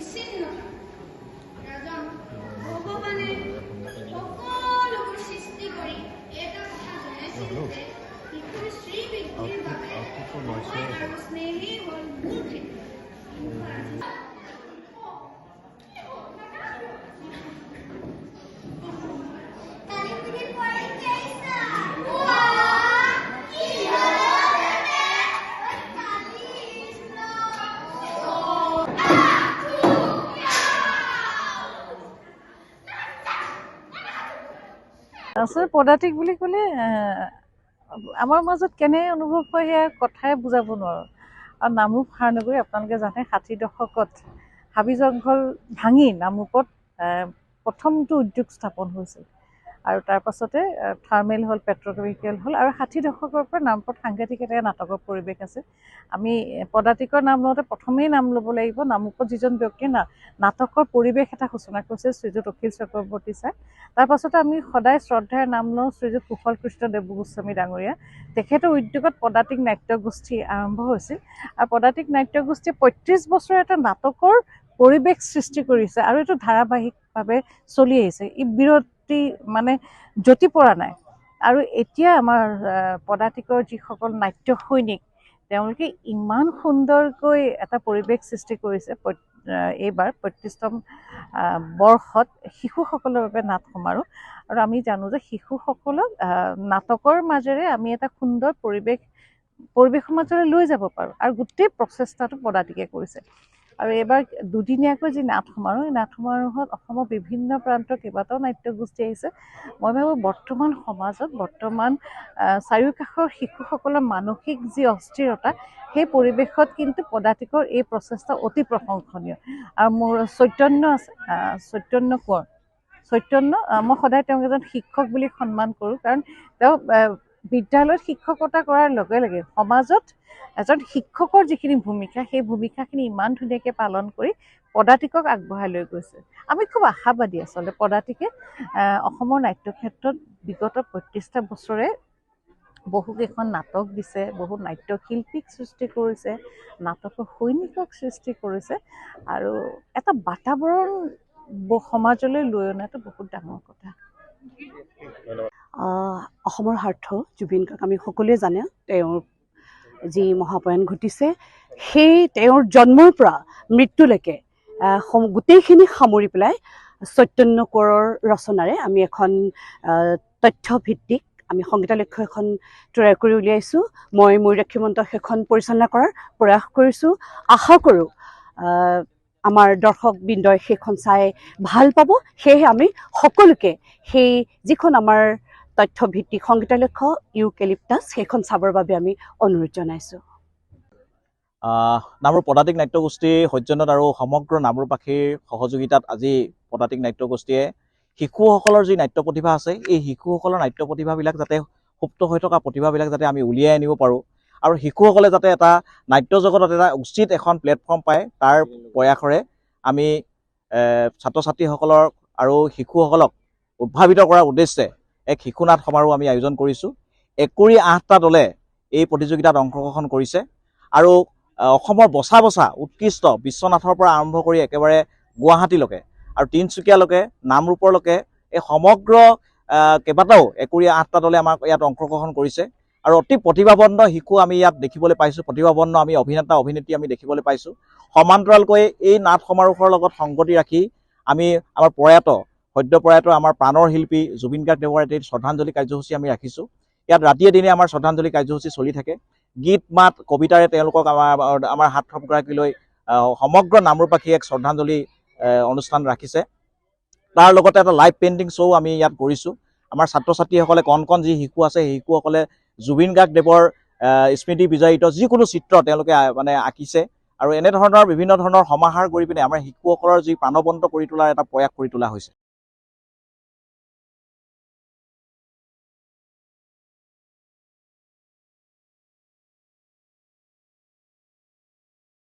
বিচ্ছিন্নতা এজন ভগৱানে সকলোবোৰ সৃষ্টি কৰি এটা কথা জনাইছিল যে শিশুৰ শ্ৰীবৃদ্ধিৰ বাবে সময় আৰু স্নেহেই হ'ল মূল ক্ষেত্ৰ। আচলতে পদাতিক বুলি ক'লে আমাৰ মাজত কেনে অনুভৱ হয় সেয়া কথাই বুজাব নোৱাৰোঁ। আৰু নামৰূপ মহানগৰী আপোনালোকে জানে ৬০ দশকত হাবি জংঘল ভাঙি নামৰূপত প্ৰথমটো উদ্যোগ স্থাপন হৈছিল আৰু তাৰ পাছতে থাৰ্মেল হ'ল, পেট্ৰকেমিকেল হ'ল আৰু ৬০ দশকৰ পৰা নামৰূপত সাংঘাতিক এটা নাটকৰ পৰিৱেশ আছে। আমি পদাতিকৰ নাম লওঁতে প্ৰথমেই নাম ল'ব লাগিব নামৰূপত যিজন ব্যক্তিয়ে নাটকৰ পৰিৱেশ এটা সূচনা কৰিছে শ্ৰীযুত অখিল চক্ৰৱৰ্তী ছাৰ। তাৰ পাছতে আমি সদায় শ্ৰদ্ধাৰ নাম লওঁ শ্ৰীযুত কুশল কৃষ্ণ দেৱগোস্বামী ডাঙৰীয়া। তেখেতৰ উদ্যোগত পদাতিক নাট্যগোষ্ঠী আৰম্ভ হৈছিল আৰু পদাতিক নাট্যগোষ্ঠীয়ে ৩৫ বছৰ এটা নাটকৰ পৰিৱেশ সৃষ্টি কৰিছে আৰু এইটো ধাৰাবাহিকভাৱে চলি আহিছে। ই বিৰতি মানে যতি পৰা নাই। আৰু এতিয়া আমাৰ পদাতিকৰ যিসকল নাট্য সৈনিক তেওঁলোকে ইমান সুন্দৰকৈ এটা পৰিৱেশ সৃষ্টি কৰিছে। এইবাৰ ৩৫তম বৰ্ষত শিশুসকলৰ বাবে নাট সমাৰোহ আৰু আমি জানো যে শিশুসকলক নাটকৰ মাজেৰে আমি এটা সুন্দৰ পৰিৱেশৰ মাজেৰে লৈ যাব পাৰোঁ আৰু গোটেই প্ৰচেষ্টাটো পদাতিকে কৰিছে। আৰু এইবাৰ দুদিনীয়াকৈ যি নাট সমাৰোহ এই নাট সমাৰোহত অসমৰ বিভিন্ন প্ৰান্তৰ কেইবাটাও নাট্যগোষ্ঠী আহিছে। মই ভাবোঁ বৰ্তমান সমাজত চাৰিওকাষৰ শিশুসকলৰ মানসিক যি অস্থিৰতা সেই পৰিৱেশত কিন্তু পদাতিকৰ এই প্ৰচেষ্টা অতি প্ৰশংসনীয়। আৰু মোৰ চৈতন্য আছে চৈতন্য কোঁৱৰ মই সদায় তেওঁক এজন শিক্ষক বুলি সন্মান কৰোঁ কাৰণ তেওঁ বিদ্যালয়ত শিক্ষকতা কৰাৰ লগে লগে সমাজত এজন শিক্ষকৰ যিখিনি ভূমিকা সেই ভূমিকাখিনি ইমান ধুনীয়াকৈ পালন কৰি পদাতিকক আগবঢ়াই লৈ গৈছে। আমি খুব আশাবাদী আচলতে পদাতিকে অসমৰ নাট্যক্ষেত্ৰত বিগত ৩৫টা বছৰে বহুকেইখন নাটক দিছে, বহু নাট্যশিল্পীক সৃষ্টি কৰিছে, নাটকৰ সৈনিকক সৃষ্টি কৰিছে আৰু এটা বাতাবৰণ সমাজলৈ লৈ অনাটো বহুত ডাঙৰ কথা। অসমৰ স্বাৰ্থ জুবিন গাৰ্গ আমি সকলোৱে জানে তেওঁৰ যি মহাপ্ৰয়াণ ঘটিছে সেই তেওঁৰ জন্মৰ পৰা মৃত্যুলৈকে গোটেইখিনি সামৰি পেলাই চৈতন্য কোঁৱৰৰ ৰচনাৰে আমি এখন তথ্যভিত্তিক আমি সংগীতালক্ষ্য এখন তৈয়াৰ কৰি উলিয়াইছোঁ। মই ময়ূৰাক্ষী মঞ্চ সেইখন পৰিচালনা কৰাৰ প্ৰয়াস কৰিছোঁ। আশা কৰোঁ আমাৰ দৰ্শকবৃন্দই সেইখন চাই ভাল পাব। সেয়েহে আমি সকলোকে সেই যিখন আমাৰ তথ্যভিত্তিক সংগীতালক্ষ্য ইউকেলিপ্টাছ সেইখন চাবৰ বাবে আমি অনুৰোধ জনাইছোঁ। নামৰূপ পদাতিক নাট্যগোষ্ঠী সৌজন্যত আৰু সমগ্ৰ নামৰূপবাসীৰ সহযোগিতাত আজি পদাতিক নাট্যগোষ্ঠীয়ে শিশুসকলৰ যি নাট্য প্ৰতিভা আছে এই শিশুসকলৰ নাট্য প্ৰতিভাবিলাক যাতে সুপ্ত হৈ থকা প্ৰতিভাবিলাক যাতে আমি উলিয়াই আনিব পাৰোঁ আৰু শিশুসকলে যাতে এটা নাট্য জগতত এটা উচিত এখন প্লেটফৰ্ম পায় তাৰ প্ৰয়াসৰে আমি ছাত্ৰ ছাত্ৰীসকলৰ আৰু শিশুসকলক উদ্ভাৱিত কৰাৰ উদ্দেশ্যে এক শিশু নাট সমাৰোহ আমি আয়োজন কৰিছোঁ। ৮টা দলে এই প্ৰতিযোগিতাত অংশগ্ৰহণ কৰিছে আৰু অসমৰ বছা বছা উৎকৃষ্ট বিশ্বনাথৰ পৰা আৰম্ভ কৰি একেবাৰে গুৱাহাটীলৈকে আৰু তিনিচুকীয়ালৈকে নামৰূপৰলৈকে এই সমগ্ৰ কেইবাটাও ৮টা দলে আমাক ইয়াত অংশগ্ৰহণ কৰিছে আৰু অতি প্ৰতিভাবন্ত শিশু আমি ইয়াত দেখিবলৈ পাইছোঁ, প্ৰতিভাবন্ত আমি অভিনেতা অভিনেত্ৰী আমি দেখিবলৈ পাইছোঁ। সমান্তৰালকৈ এই নাট সমাৰোহৰ লগত সংগতি ৰাখি আমি আমাৰ সদ্য প্ৰয়াত আমাৰ প্ৰাণৰ শিল্পী জুবিন গাৰ্গ দেৱৰ এটি শ্ৰদ্ধাঞ্জলি কাৰ্যসূচী আমি ৰাখিছোঁ। ইয়াত ৰাতিয়ে দিনে আমাৰ শ্ৰদ্ধাঞ্জলি কাৰ্যসূচী চলি থাকে। গীত মাত কবিতাৰে তেওঁলোকক আমাৰ হাত থপগৰাকীলৈ সমগ্ৰ নামৰূপবাসীয়ে এক শ্ৰদ্ধাঞ্জলি অনুষ্ঠান ৰাখিছে। তাৰ লগতে এটা লাইভ পেইণ্টিং শ্ব' আমি ইয়াত কৰিছোঁ। আমাৰ ছাত্ৰ ছাত্ৰীসকলে কণ যি শিশু আছে সেই শিশুসকলে জুবিন গাৰ্গ দেৱৰ স্মৃতি বিজড়িত যিকোনো চিত্ৰ তেওঁলোকে আঁকিছে আৰু এনেধৰণৰ বিভিন্ন ধৰণৰ সমাহাৰ কৰি পিনে আমাৰ শিশুসকলৰ যি প্ৰাণৱন্ত কৰি তোলাৰ এটা প্ৰয়াস কৰি তোলা হৈছে।